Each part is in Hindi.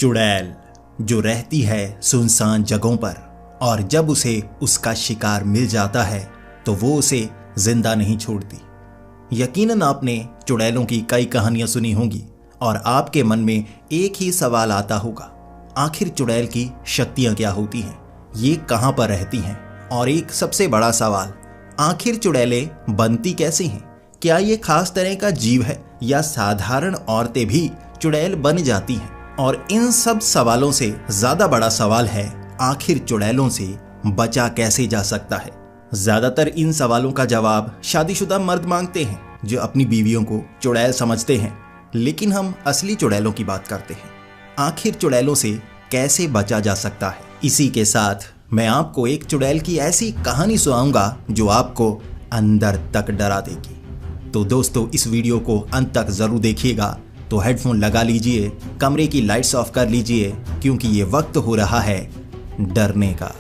चुड़ैल जो रहती है सुनसान जगहों पर और जब उसे उसका शिकार मिल जाता है तो वो उसे जिंदा नहीं छोड़ती। यकीनन आपने चुड़ैलों की कई कहानियां सुनी होंगी और आपके मन में एक ही सवाल आता होगा, आखिर चुड़ैल की शक्तियां क्या होती हैं, ये कहां पर रहती हैं? और एक सबसे बड़ा सवाल, आखिर चुड़ैलें बनती कैसी हैं? क्या ये खास तरह का जीव है या साधारण औरतें भी चुड़ैल बन जाती हैं? और इन सब सवालों से ज्यादा बड़ा सवाल है, आखिर चुड़ैलों से बचा कैसे जा सकता है? ज्यादातर इन सवालों का जवाब शादीशुदा मर्द मांगते हैं जो अपनी बीवियों को चुड़ैल समझते हैं, लेकिन हम असली चुड़ैलों की बात करते हैं। आखिर चुड़ैलों से कैसे बचा जा सकता है? इसी के साथ मैं आपको एक चुड़ैल की ऐसी कहानी सुनाऊंगा जो आपको अंदर तक डरा देगी। तो दोस्तों, इस वीडियो को अंत तक जरूर देखिएगा। तो हेडफोन लगा लीजिए, कमरे की लाइट्स ऑफ कर लीजिए, क्योंकि ये वक्त हो रहा है डरने का।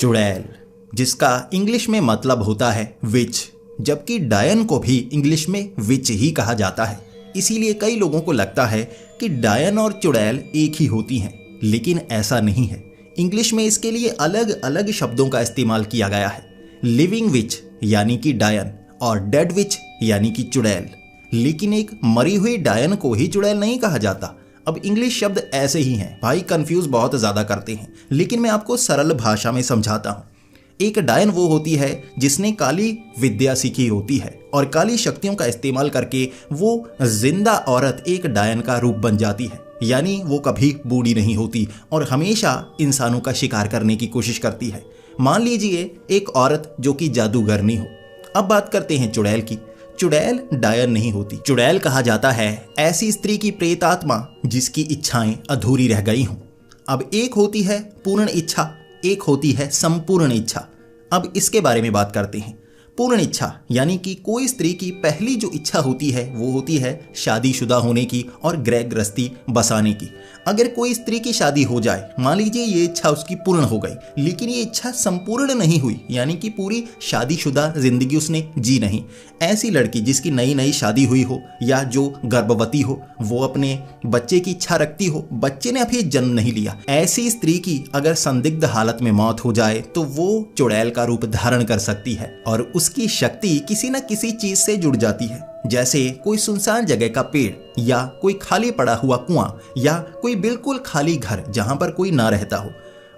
चुड़ैल, जिसका इंग्लिश में मतलब होता है विच, जबकि डायन को भी इंग्लिश में विच ही कहा जाता है। इसीलिए कई लोगों को लगता है कि डायन और चुड़ैल एक ही होती हैं, लेकिन ऐसा नहीं है। इंग्लिश में इसके लिए अलग अलग शब्दों का इस्तेमाल किया गया है। लिविंग विच यानी कि डायन और डेड विच यानी कि चुड़ैल। लेकिन एक मरी हुई डायन को ही चुड़ैल नहीं कहा जाता। अब इंग्लिश शब्द ऐसे ही हैं भाई, कंफ्यूज बहुत ज्यादा करते हैं, लेकिन मैं आपको सरल भाषा में समझाता हूं। एक डायन वो होती है जिसने काली विद्या सीखी होती है और काली शक्तियों का इस्तेमाल करके वो जिंदा औरत एक डायन का रूप बन जाती है। यानी वो कभी बूढ़ी नहीं होती और हमेशा इंसानों का शिकार करने की कोशिश करती है। मान लीजिए एक औरत जो कि जादूगरनी हो। अब बात करते हैं चुड़ैल की। चुड़ैल डायन नहीं होती। चुड़ैल कहा जाता है ऐसी स्त्री की प्रेत आत्मा जिसकी इच्छाएं अधूरी रह गई हों। अब एक होती है पूर्ण इच्छा, एक होती है संपूर्ण इच्छा। अब इसके बारे में बात करते हैं। पूर्ण इच्छा यानी कि कोई स्त्री की पहली जो इच्छा होती है वो होती है शादीशुदा होने की और गृह गृहस्थी बसाने की। अगर कोई स्त्री की शादी हो जाए, मान लीजिए ये इच्छा उसकी पूर्ण हो गई, लेकिन ये इच्छा संपूर्ण नहीं हुई, यानी कि पूरी शादीशुदा जिंदगी उसने जी नहीं। ऐसी लड़की जिसकी नई नई शादी हुई हो या जो गर्भवती हो, वो अपने बच्चे की इच्छा रखती हो, बच्चे ने अभी जन्म नहीं लिया, ऐसी स्त्री की अगर संदिग्ध हालत में मौत हो जाए तो वो चुड़ैल का रूप धारण कर सकती है और उसकी शक्ति किसी न किसी चीज से जुड़ जाती है। जैसे कोई सुनसान जगह का पेड़ या कोई खाली पड़ा हुआ कुआं या कोई बिल्कुल खाली घर जहां पर कोई ना रहता हो।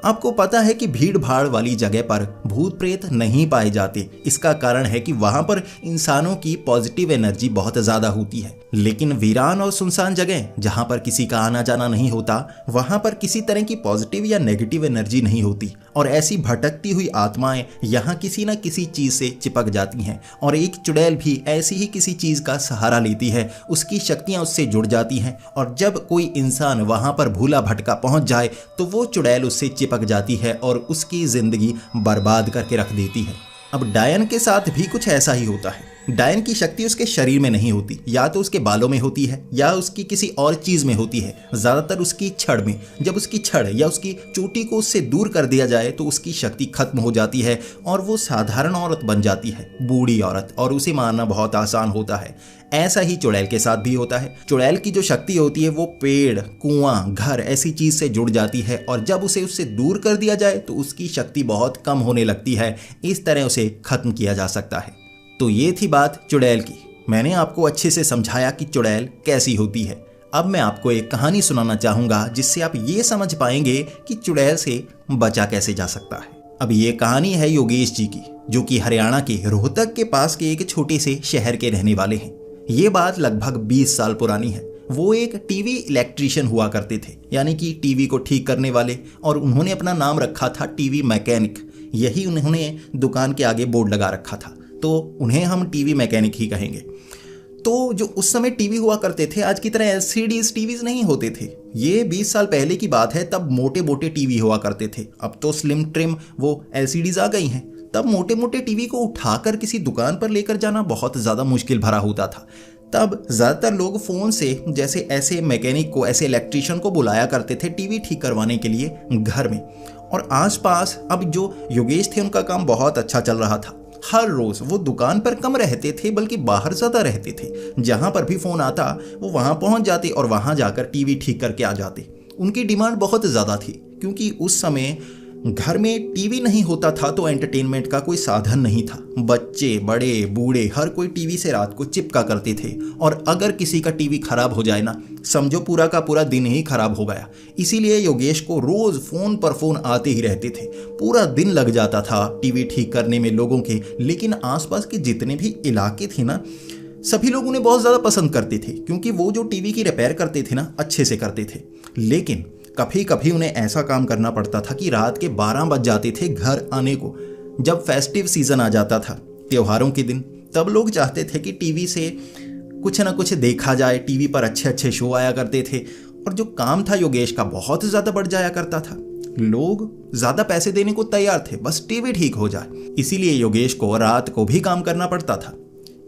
आपको पता है कि भीड़ भाड़ वाली जगह पर भूत प्रेत नहीं पाए जाते। इसका कारण है कि वहां पर इंसानों की पॉजिटिव एनर्जी बहुत ज्यादा होती है। लेकिन वीरान और सुनसान जगह जहां पर किसी का आना जाना नहीं होता, वहां पर किसी तरह की पॉजिटिव या नेगेटिव एनर्जी नहीं होती और ऐसी भटकती हुई आत्माएं यहां किसी न किसी चीज से चिपक जाती हैं। और एक चुड़ैल भी ऐसी ही किसी चीज का सहारा लेती है, उसकी शक्तियां उससे जुड़ जाती हैं और जब कोई इंसान वहां पर भूला भटका पहुंच जाए तो वो चुड़ैल उससे चिपक जाती है और उसकी जिंदगी बर्बाद करके रख देती है। अब डायन के साथ भी कुछ ऐसा ही होता है। डायन की शक्ति उसके शरीर में नहीं होती, या तो उसके बालों में होती है या उसकी किसी और चीज में होती है, ज्यादातर उसकी छड़ में। जब उसकी छड़ या उसकी चोटी को उससे दूर कर दिया जाए तो उसकी शक्ति खत्म हो जाती है और वो साधारण औरत बन जाती है, बूढ़ी औरत, और उसे मारना बहुत आसान होता है। ऐसा ही चुड़ैल के साथ भी होता है। चुड़ैल की जो शक्ति होती है वो पेड़, कुआं, घर ऐसी चीज से जुड़ जाती है और जब उसे उससे दूर कर दिया जाए तो उसकी शक्ति बहुत कम होने लगती है। इस तरह उसे खत्म किया जा सकता है। तो ये थी बात चुड़ैल की। मैंने आपको अच्छे से समझाया कि चुड़ैल कैसी होती है। अब मैं आपको एक कहानी सुनाना चाहूंगा जिससे आप ये समझ पाएंगे कि चुड़ैल से बचा कैसे जा सकता है। अब ये कहानी है योगेश जी की, जो कि हरियाणा के रोहतक के पास के एक छोटे से शहर के रहने वाले हैं। ये बात लगभग 20 साल पुरानी है। वो एक टीवी इलेक्ट्रीशियन हुआ करते थे, यानी कि टीवी को ठीक करने वाले, और उन्होंने अपना नाम रखा था टीवी मैकेनिक। यही उन्होंने दुकान के आगे बोर्ड लगा रखा था, तो उन्हें हम टीवी मैकेनिक ही कहेंगे। तो जो उस समय टीवी हुआ करते थे, आज की तरह एलसीडीज टीवीज नहीं होते थे। ये 20 साल पहले की बात है, तब मोटे मोटे टीवी हुआ करते थे। अब तो स्लिम ट्रिम वो एलसीडीज आ गई हैं। तब मोटे मोटे टीवी को उठाकर किसी दुकान पर लेकर जाना बहुत ज़्यादा मुश्किल भरा होता था। तब ज़्यादातर लोग फ़ोन से जैसे ऐसे मैकेनिक को, ऐसे इलेक्ट्रीशियन को बुलाया करते थे टीवी ठीक करवाने के लिए घर में। और आसपास अब जो योगेश थे उनका काम बहुत अच्छा चल रहा था। हर रोज वो दुकान पर कम रहते थे बल्कि बाहर ज्यादा रहते थे। जहां पर भी फोन आता वो वहां पहुंच जाते और वहां जाकर टीवी ठीक करके आ जाते। उनकी डिमांड बहुत ज्यादा थी क्योंकि उस समय घर में टीवी नहीं होता था तो एंटरटेनमेंट का कोई साधन नहीं था। बच्चे बड़े बूढ़े हर कोई टीवी से रात को चिपका करते थे और अगर किसी का टीवी खराब हो जाए ना, समझो पूरा का पूरा दिन ही खराब हो गया। इसीलिए योगेश को रोज फोन पर फोन आते ही रहते थे। पूरा दिन लग जाता था टीवी ठीक करने में लोगों के। लेकिन आसपास के जितने भी इलाके थे ना, सभी लोग उन्हें बहुत ज़्यादा पसंद करते थे क्योंकि वो जो टीवी की रिपेयर करते थे ना, अच्छे से करते थे। लेकिन कभी कभी उन्हें ऐसा काम करना पड़ता था कि रात के 12 बज जाते थे घर आने को। जब फेस्टिव सीजन आ जाता था, त्योहारों के दिन, तब लोग चाहते थे कि टीवी से कुछ ना कुछ देखा जाए। टीवी पर अच्छे अच्छे शो आया करते थे और जो काम था योगेश का बहुत ज़्यादा बढ़ जाया करता था। लोग ज़्यादा पैसे देने को तैयार थे, बस टीवी ठीक हो जाए। इसीलिए योगेश को रात को भी काम करना पड़ता था।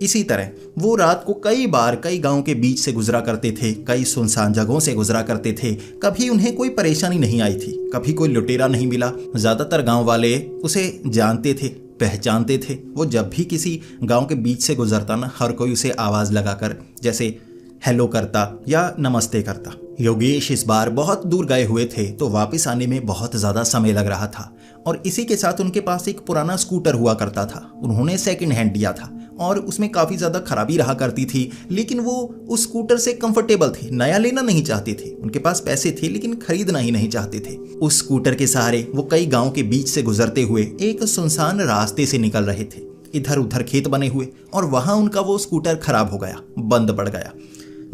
इसी तरह वो रात को कई बार कई गांव के बीच से गुजरा करते थे, कई सुनसान जगहों से गुजरा करते थे। कभी उन्हें कोई परेशानी नहीं आई थी, कभी कोई लुटेरा नहीं मिला। ज़्यादातर गांव वाले उसे जानते थे, पहचानते थे। वो जब भी किसी गांव के बीच से गुजरता ना, हर कोई उसे आवाज़ लगाकर जैसे हेलो करता या नमस्ते करता। योगेश इस बार बहुत दूर गए हुए थे तो वापस आने में बहुत ज़्यादा समय लग रहा था और इसी के साथ उनके पास एक पुराना स्कूटर हुआ करता था। उन्होंने सेकंड हैंड लिया था और उसमें काफ़ी ज़्यादा खराबी रहा करती थी, लेकिन वो उस स्कूटर से कंफर्टेबल थे। नया लेना नहीं चाहते थे, उनके पास पैसे थे लेकिन खरीदना ही नहीं चाहते थे। उस स्कूटर के सहारे वो कई गाँव के बीच से गुजरते हुए एक सुनसान रास्ते से निकल रहे थे। इधर उधर खेत बने हुए और वहाँ उनका वो स्कूटर खराब हो गया, बंद पड़ गया।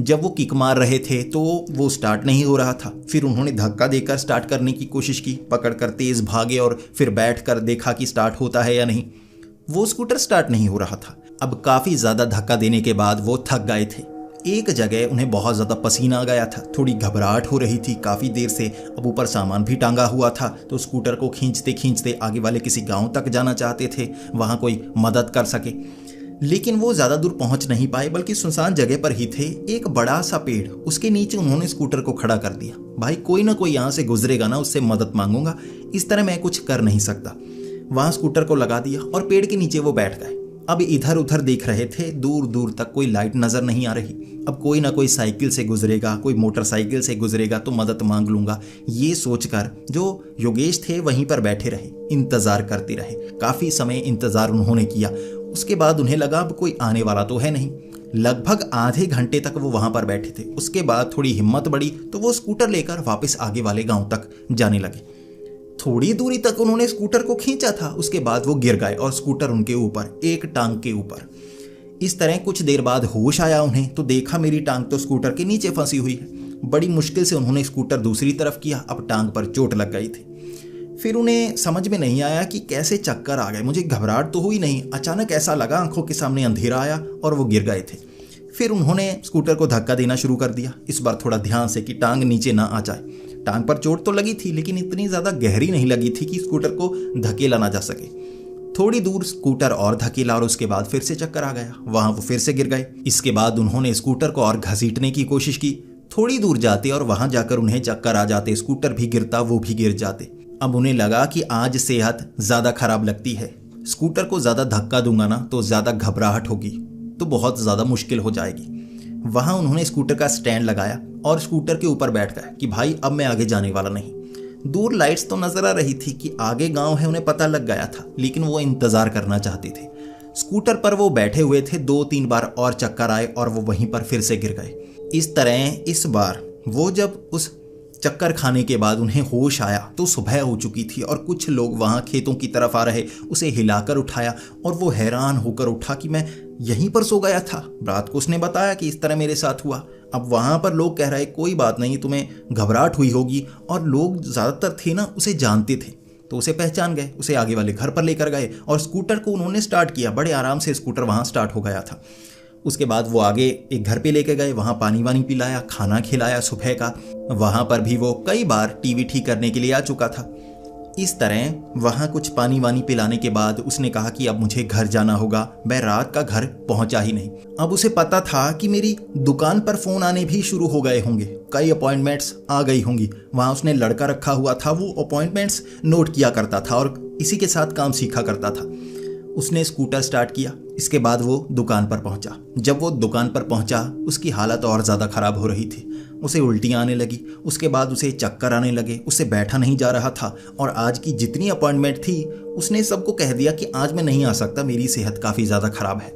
जब वो किक मार रहे थे तो वो स्टार्ट नहीं हो रहा था। फिर उन्होंने धक्का देकर स्टार्ट करने की कोशिश की, पकड़कर तेज भागे और फिर बैठकर देखा कि स्टार्ट होता है या नहीं। वो स्कूटर स्टार्ट नहीं हो रहा था। अब काफ़ी ज़्यादा धक्का देने के बाद वो थक गए थे। एक जगह उन्हें बहुत ज़्यादा पसीना आ गया था, थोड़ी घबराहट हो रही थी काफ़ी देर से। अब ऊपर सामान भी टांगा हुआ था तो स्कूटर को खींचते खींचते आगे वाले किसी गांव तक जाना चाहते थे, वहाँ कोई मदद कर सके। लेकिन वो ज़्यादा दूर पहुंच नहीं पाए बल्कि सुनसान जगह पर ही थे। एक बड़ा सा पेड़, उसके नीचे उन्होंने स्कूटर को खड़ा कर दिया। भाई कोई ना कोई यहाँ से गुजरेगा ना, उससे मदद मांगूंगा, इस तरह मैं कुछ कर नहीं सकता। वहाँ स्कूटर को लगा दिया और पेड़ के नीचे वो बैठ गए। अब इधर उधर देख रहे थे, दूर दूर तक कोई लाइट नज़र नहीं आ रही। अब कोई ना कोई साइकिल से गुजरेगा, कोई मोटरसाइकिल से गुजरेगा तो मदद मांग लूँगा, ये सोचकर जो योगेश थे वहीं पर बैठे रहे, इंतज़ार करते रहे। काफ़ी समय इंतज़ार उन्होंने किया। उसके बाद उन्हें लगा अब कोई आने वाला तो है नहीं। लगभग आधे घंटे तक वो वहाँ पर बैठे थे। उसके बाद थोड़ी हिम्मत बढ़ी तो वो स्कूटर लेकर वापस आगे वाले गाँव तक जाने लगे। थोड़ी दूरी तक उन्होंने स्कूटर को खींचा था, उसके बाद वो गिर गए और स्कूटर उनके ऊपर, एक टांग के ऊपर। इस तरह कुछ देर बाद होश आया उन्हें तो देखा मेरी टांग तो स्कूटर के नीचे फंसी हुई है। बड़ी मुश्किल से उन्होंने स्कूटर दूसरी तरफ किया, अब टांग पर चोट लग गई थी। फिर उन्हें समझ में नहीं आया कि कैसे चक्कर आ गए। मुझे घबराहट तो हुई नहीं, अचानक ऐसा लगा आंखों के सामने अंधेरा आया और वो गिर गए थे। फिर उन्होंने स्कूटर को धक्का देना शुरू कर दिया, इस बार थोड़ा ध्यान से कि टांग नीचे ना आ जाए। टांग पर चोट तो लगी थी लेकिन इतनी ज़्यादा गहरी नहीं लगी थी कि स्कूटर को धकेला ना जा सके। थोड़ी दूर स्कूटर और धकेला और उसके बाद फिर से चक्कर आ गया, वहाँ वो फिर से गिर गए। इसके बाद उन्होंने स्कूटर को और घसीटने की कोशिश की। थोड़ी दूर जाते और वहाँ जाकर उन्हें चक्कर आ जाते, स्कूटर भी गिरता, वो भी गिर जाते। अब उन्हें लगा कि आज सेहत ज़्यादा खराब लगती है, स्कूटर को ज़्यादा धक्का दूंगा ना तो ज़्यादा घबराहट होगी, तो बहुत ज़्यादा मुश्किल हो जाएगी। वहाँ उन्होंने स्कूटर का स्टैंड लगाया और स्कूटर के ऊपर बैठ गए कि भाई अब मैं आगे जाने वाला नहीं। दूर लाइट्स तो नज़र आ रही थी कि आगे गांव है, उन्हें पता लग गया था, लेकिन वो इंतज़ार करना चाहते थे। स्कूटर पर वो बैठे हुए थे, 2-3 बार और चक्कर आए और वो वहीं पर फिर से गिर गए। इस तरह इस बार वो जब उस चक्कर खाने के बाद उन्हें होश आया तो सुबह हो चुकी थी और कुछ लोग वहाँ खेतों की तरफ आ रहे। उसे हिलाकर उठाया और वो हैरान होकर उठा कि मैं यहीं पर सो गया था। रात को उसने बताया कि इस तरह मेरे साथ हुआ। अब वहाँ पर लोग कह रहे कोई बात नहीं, तुम्हें घबराहट हुई होगी, और लोग ज़्यादातर थे ना उसे जानते थे तो उसे पहचान गए। उसे आगे वाले घर पर लेकर गए और स्कूटर को उन्होंने स्टार्ट किया। बड़े आराम से स्कूटर वहाँ स्टार्ट हो गया था। उसके बाद वो आगे एक घर पे लेके गए, वहाँ पानी वानी पिलाया, खाना खिलाया सुबह का। वहाँ पर भी वो कई बार टीवी ठीक करने के लिए आ चुका था। इस तरह वहाँ कुछ पानी वानी पिलाने के बाद उसने कहा कि अब मुझे घर जाना होगा। मैं रात का घर पहुँचा ही नहीं। अब उसे पता था कि मेरी दुकान पर फ़ोन आने भी शुरू हो गए होंगे, कई अपॉइंटमेंट्स आ गई होंगी। वहाँ उसने लड़का रखा हुआ था, वो अपॉइंटमेंट्स नोट किया करता था और इसी के साथ काम सीखा करता था। उसने स्कूटर स्टार्ट किया। इसके बाद वो दुकान पर पहुंचा। जब वो दुकान पर पहुंचा उसकी हालत और ज़्यादा ख़राब हो रही थी। उसे उल्टियाँ आने लगी, उसके बाद उसे चक्कर आने लगे, उससे बैठा नहीं जा रहा था और आज की जितनी अपॉइंटमेंट थी उसने सबको कह दिया कि आज मैं नहीं आ सकता, मेरी सेहत काफ़ी ज़्यादा ख़राब है।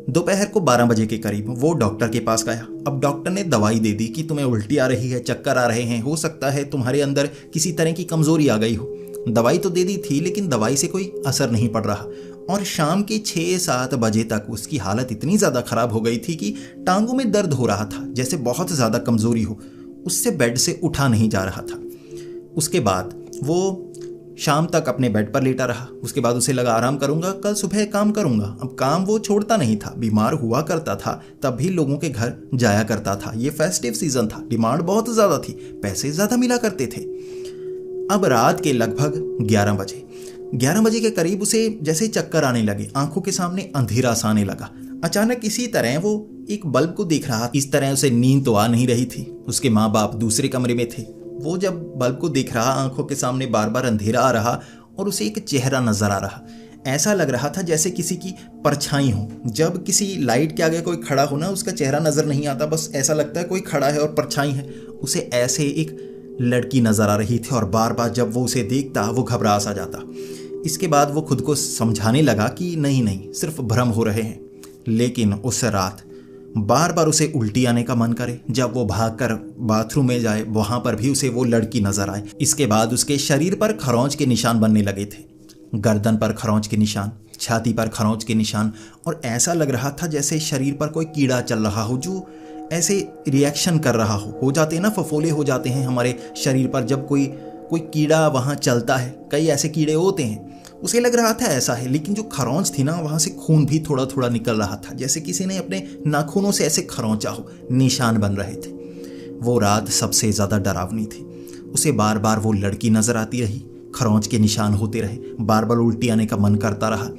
दोपहर को 12 बजे के करीब वो डॉक्टर के पास गया। अब डॉक्टर ने दवाई दे दी कि तुम्हें उल्टी आ रही है, चक्कर आ रहे हैं, हो सकता है तुम्हारे अंदर किसी तरह की कमज़ोरी आ गई हो। दवाई तो दे दी थी लेकिन दवाई से कोई असर नहीं पड़ रहा और शाम के 6-7 बजे तक उसकी हालत इतनी ज़्यादा ख़राब हो गई थी कि टांगों में दर्द हो रहा था, जैसे बहुत ज़्यादा कमज़ोरी हो। उससे बेड से उठा नहीं जा रहा था। उसके बाद वो शाम तक अपने बेड पर लेटा रहा। उसके बाद उसे लगा आराम करूंगा, कल सुबह काम करूंगा। अब काम वो छोड़ता नहीं था, बीमार हुआ करता था तब भी लोगों के घर जाया करता था। ये फेस्टिव सीजन था, डिमांड बहुत ज़्यादा थी, पैसे ज़्यादा मिला करते थे। अब रात के लगभग 11 बजे के करीब उसे जैसे चक्कर आने लगे, आंखों के सामने अंधेरा सा आने लगा। अचानक इसी तरह वो एक बल्ब को देख रहा। इस तरह उसे नींद तो आ नहीं रही थी। उसके माँ बाप दूसरे कमरे में थे। वो जब बल्ब को देख रहा, आंखों के सामने बार बार अंधेरा आ रहा और उसे एक चेहरा नजर आ रहा। ऐसा लग रहा था जैसे किसी की परछाई हो। जब किसी लाइट के आगे कोई खड़ा हो ना, उसका चेहरा नजर नहीं आता, बस ऐसा लगता है कोई खड़ा है और परछाई है। उसे ऐसे एक लड़की नजर आ रही थी और बार बार जब वो उसे देखता वो घबरा सा जाता। इसके बाद वो खुद को समझाने लगा कि नहीं, सिर्फ भ्रम हो रहे हैं। लेकिन उस रात बार बार उसे उल्टी आने का मन करे। जब वो भागकर बाथरूम में जाए वहां पर भी उसे वो लड़की नजर आए। इसके बाद उसके शरीर पर खरोंच के निशान बनने लगे थे। गर्दन पर खरोंच के निशान, छाती पर खरोंच के निशान, और ऐसा लग रहा था जैसे शरीर पर कोई कीड़ा चल रहा हो जो ऐसे रिएक्शन कर रहा हो जाते हैं ना, फफोले हो जाते हैं हमारे शरीर पर जब कोई कीड़ा वहाँ चलता है। कई ऐसे कीड़े होते हैं, उसे लग रहा था ऐसा है। लेकिन जो खरोंच थी ना, वहाँ से खून भी थोड़ा थोड़ा निकल रहा था, जैसे किसी ने अपने नाखूनों से ऐसे खरोंचा हो, निशान बन रहे थे। वो रात सबसे ज़्यादा डरावनी थी। उसे बार बार वो लड़की नजर आती रही, खरोंच के निशान होते रहे, बार बार उल्टी आने का मन करता रहा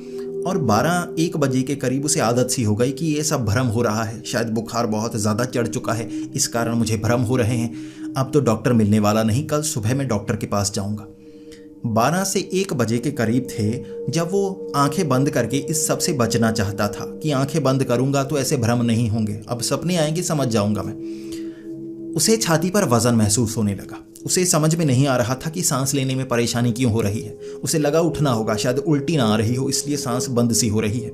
और 12-1 बजे के करीब उसे आदत सी हो गई कि ये सब भ्रम हो रहा है, शायद बुखार बहुत ज़्यादा चढ़ चुका है, इस कारण मुझे भ्रम हो रहे हैं। अब तो डॉक्टर मिलने वाला नहीं, कल सुबह मैं डॉक्टर के पास जाऊंगा। 12 से 1 बजे के करीब थे जब वो आंखें बंद करके इस सब से बचना चाहता था कि आंखें बंद करूंगा तो ऐसे भ्रम नहीं होंगे, अब सपने आएंगे, समझ जाऊंगा मैं। उसे छाती पर वजन महसूस होने लगा। उसे समझ में नहीं आ रहा था कि सांस लेने में परेशानी क्यों हो रही है। उसे लगा उठना होगा, शायद उल्टी ना आ रही हो, इसलिए सांस बंद सी हो रही है।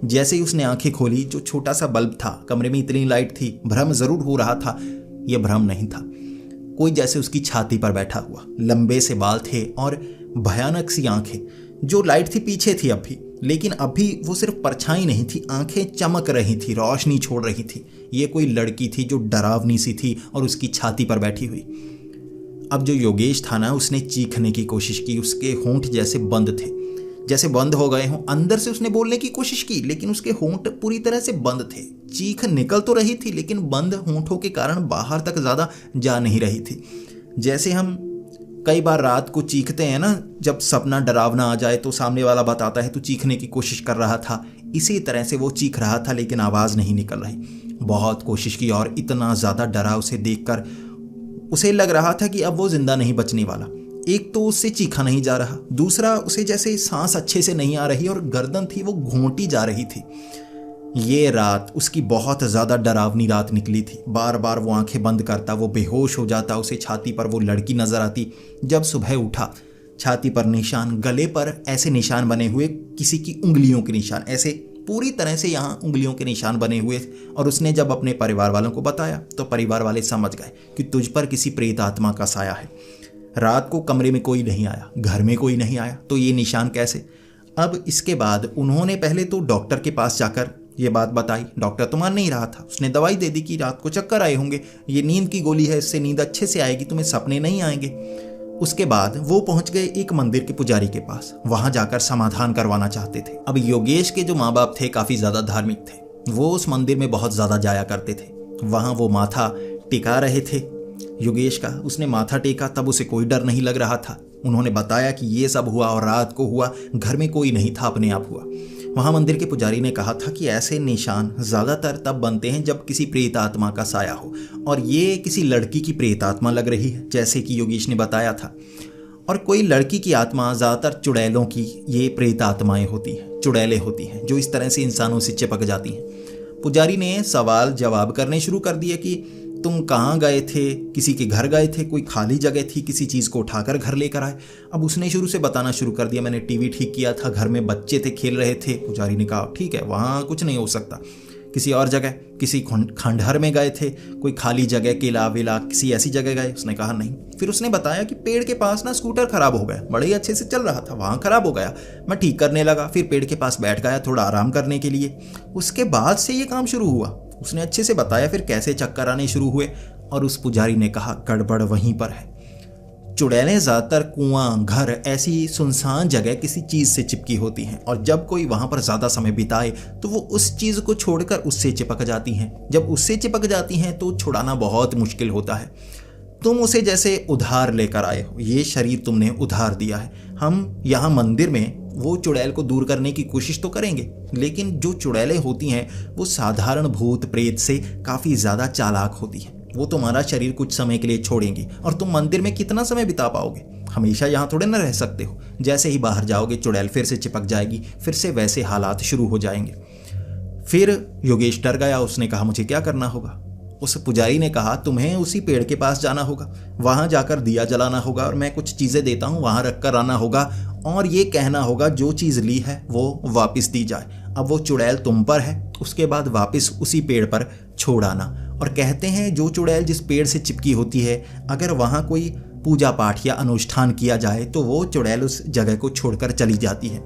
जैसे ही उसने आंखें खोली, जो छोटा सा बल्ब था, कमरे में इतनी लाइट थी, भ्रम जरूर हो रहा था, यह भ्रम नहीं था। कोई जैसे उसकी छाती पर बैठा हुआ, लंबे से बाल थे और भयानक सी आंखें। जो लाइट थी पीछे थी अब भी, लेकिन अभी वो सिर्फ परछाई नहीं थी, आंखें चमक रही थी, रोशनी छोड़ रही थी। ये कोई लड़की थी जो डरावनी सी थी और उसकी छाती पर बैठी हुई। अब जो योगेश था ना, उसने चीखने की कोशिश की। उसके होंठ जैसे बंद थे, जैसे बंद हो गए हों। अंदर से उसने बोलने की कोशिश की लेकिन उसके होंठ पूरी तरह से बंद थे। चीख निकल तो रही थी लेकिन बंद होंठों के कारण बाहर तक ज़्यादा जा नहीं रही थी। जैसे हम कई बार रात को चीखते हैं ना, जब सपना डरावना आ जाए तो सामने वाला बताता है तो चीखने की कोशिश कर रहा था, इसी तरह से वो चीख रहा था लेकिन आवाज़ नहीं निकल रही। बहुत कोशिश की और इतना ज़्यादा डरा उसे देखकर। उसे लग रहा था कि अब वो जिंदा नहीं बचने वाला। एक तो उससे चीखा नहीं जा रहा, दूसरा उसे जैसे सांस अच्छे से नहीं आ रही और गर्दन थी वो घोंटी जा रही थी। ये रात उसकी बहुत ज़्यादा डरावनी रात निकली थी। बार बार वो आंखें बंद करता, वो बेहोश हो जाता, उसे छाती पर वो लड़की नजर आती। जब सुबह उठा, छाती पर निशान, गले पर ऐसे निशान बने हुए, किसी की उंगलियों के निशान, ऐसे पूरी तरह से यहाँ उंगलियों के निशान बने हुए। और उसने जब अपने परिवार वालों को बताया तो परिवार वाले समझ गए कि तुझ पर किसी प्रेत आत्मा का साया है। रात को कमरे में कोई नहीं आया, घर में कोई नहीं आया, तो ये निशान कैसे? अब इसके बाद उन्होंने पहले तो डॉक्टर के पास जाकर ये बात बताई। डॉक्टर तो मान नहीं रहा था। उसने दवाई दे दी कि रात को चक्कर आए होंगे, ये नींद की गोली है, इससे नींद अच्छे से आएगी, तुम्हें सपने नहीं आएंगे। उसके बाद वो पहुंच गए एक मंदिर के पुजारी के पास, वहां जाकर समाधान करवाना चाहते थे। अब योगेश के जो माँ बाप थे काफ़ी ज़्यादा धार्मिक थे, वो उस मंदिर में बहुत ज़्यादा जाया करते थे। वहाँ वो माथा टिका रहे थे योगेश का। उसने माथा टेका तब उसे कोई डर नहीं लग रहा था। उन्होंने बताया कि ये सब हुआ और रात को हुआ, घर में कोई नहीं था, अपने आप हुआ। वहाँ मंदिर के पुजारी ने कहा था कि ऐसे निशान ज़्यादातर तब बनते हैं जब किसी प्रेत आत्मा का साया हो, और ये किसी लड़की की प्रेत आत्मा लग रही है, जैसे कि योगेश ने बताया था। और कोई लड़की की आत्मा, ज़्यादातर चुड़ैलों की ये प्रेत आत्माएं होती हैं, चुड़ैलें होती हैं जो इस तरह से इंसानों से चिपक जाती हैं। पुजारी ने सवाल जवाब करने शुरू कर दिए कि तुम कहाँ गए थे, किसी के घर गए थे, कोई खाली जगह थी, किसी चीज़ को उठाकर घर लेकर आए। अब उसने शुरू से बताना शुरू कर दिया, मैंने टीवी ठीक किया था, घर में बच्चे थे खेल रहे थे। पुजारी ने कहा ठीक है, वहाँ कुछ नहीं हो सकता। किसी और जगह, किसी खंडहर में गए थे, कोई खाली जगह, किला विला, किसी ऐसी जगह गए? उसने कहा नहीं। फिर उसने बताया कि पेड़ के पास ना स्कूटर खराब हो गया, बड़े ही अच्छे से चल रहा था, वहाँ खराब हो गया, मैं ठीक करने लगा, फिर पेड़ के पास बैठ गया थोड़ा आराम करने के लिए, उसके बाद से ये काम शुरू हुआ। उसने अच्छे से बताया फिर कैसे चक्कर आने शुरू हुए। और उस पुजारी ने कहा गड़बड़ वहीं पर है। चुड़ैलें ज़्यादातर कुआं, घर, ऐसी सुनसान जगह किसी चीज़ से चिपकी होती हैं और जब कोई वहाँ पर ज़्यादा समय बिताए तो वो उस चीज़ को छोड़कर उससे चिपक जाती हैं। जब उससे चिपक जाती हैं तो छुड़ाना बहुत मुश्किल होता है। तुम उसे जैसे उधार लेकर आए हो, ये शरीर तुमने उधार दिया है। हम यहाँ मंदिर में वो चुड़ैल को दूर करने की कोशिश तो करेंगे, लेकिन जो चुड़ैलें होती हैं वो साधारण भूत प्रेत से काफ़ी ज़्यादा चालाक होती हैं। वो तुम्हारा शरीर कुछ समय के लिए छोड़ेंगी और तुम मंदिर में कितना समय बिता पाओगे? हमेशा यहाँ थोड़े ना रह सकते हो। जैसे ही बाहर जाओगे चुड़ैल फिर से चिपक जाएगी, फिर से वैसे हालात शुरू हो जाएंगे। फिर योगेश डर गया, उसने कहा मुझे क्या करना होगा? उस पुजारी ने कहा तुम्हें उसी पेड़ के पास जाना होगा, वहाँ जाकर दिया जलाना होगा और मैं कुछ चीज़ें देता हूँ वहाँ रख कर आना होगा और ये कहना होगा जो चीज़ ली है वो वापस दी जाए। अब वो चुड़ैल तुम पर है, उसके बाद वापस उसी पेड़ पर छोड़ आना। और कहते हैं जो चुड़ैल जिस पेड़ से चिपकी होती है, अगर वहाँ कोई पूजा पाठ या अनुष्ठान किया जाए तो वो चुड़ैल उस जगह को छोड़कर चली जाती है।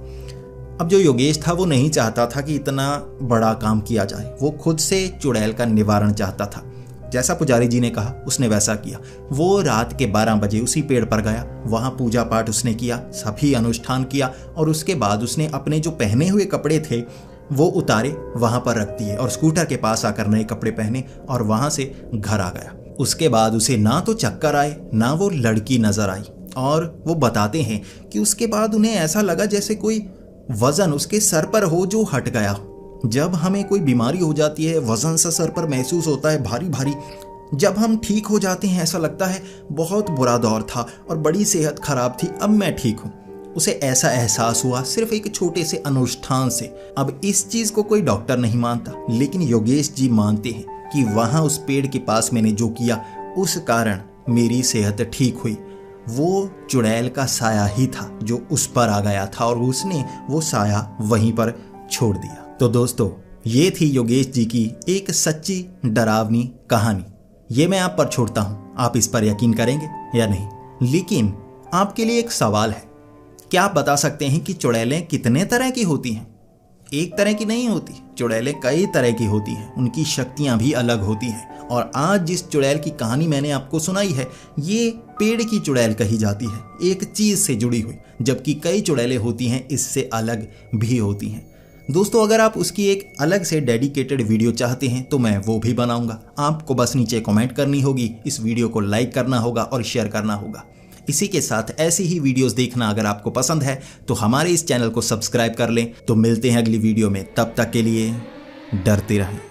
अब जो योगेश था वो नहीं चाहता था कि इतना बड़ा काम किया जाए, वो खुद से चुड़ैल का निवारण चाहता था। जैसा पुजारी जी ने कहा उसने वैसा किया। वो रात के 12 बजे उसी पेड़ पर गया, वहाँ पूजा पाठ उसने किया, सभी अनुष्ठान किया और उसके बाद उसने अपने जो पहने हुए कपड़े थे वो उतारे, वहाँ पर रख दिए और स्कूटर के पास आकर नए कपड़े पहने और वहाँ से घर आ गया। उसके बाद उसे ना तो चक्कर आए ना वो लड़की नजर आई और वो बताते हैं कि उसके बाद उन्हें ऐसा लगा जैसे कोई वजन उसके सर पर हो जो हट गया। जब हमें कोई बीमारी हो जाती है वजन सा सर पर महसूस होता है भारी भारी, जब हम ठीक हो जाते हैं ऐसा लगता है बहुत बुरा दौर था और बड़ी सेहत खराब थी, अब मैं ठीक हूँ। उसे ऐसा एहसास हुआ सिर्फ एक छोटे से अनुष्ठान से। अब इस चीज को कोई डॉक्टर नहीं मानता, लेकिन योगेश जी मानते हैं कि वहां उस पेड़ के पास मैंने जो किया उस कारण मेरी सेहत ठीक हुई। वो चुड़ैल का साया ही था जो उस पर आ गया था और उसने वो साया वहीं पर छोड़ दिया। तो दोस्तों, ये थी योगेश जी की एक सच्ची डरावनी कहानी। ये मैं आप पर छोड़ता हूँ, आप इस पर यकीन करेंगे या नहीं। लेकिन आपके लिए एक सवाल है, क्या आप बता सकते हैं कि चुड़ैलें कितने तरह की होती हैं? एक तरह की नहीं होती, चुड़ैलें कई तरह की होती हैं, उनकी शक्तियां भी अलग होती हैं। और आज जिस चुड़ैल की कहानी मैंने आपको सुनाई है ये पेड़ की चुड़ैल कही जाती है, एक चीज से जुड़ी हुई, जबकि कई चुड़ैलें होती हैं इससे अलग भी होती हैं। दोस्तों, अगर आप उसकी एक अलग से डेडिकेटेड वीडियो चाहते हैं तो मैं वो भी बनाऊंगा। आपको बस नीचे कमेंट करनी होगी, इस वीडियो को लाइक करना होगा और शेयर करना होगा। इसी के साथ ऐसी ही वीडियोस देखना अगर आपको पसंद है तो हमारे इस चैनल को सब्सक्राइब कर लें। तो मिलते हैं अगली वीडियो में, तब तक के लिए डरते रहें।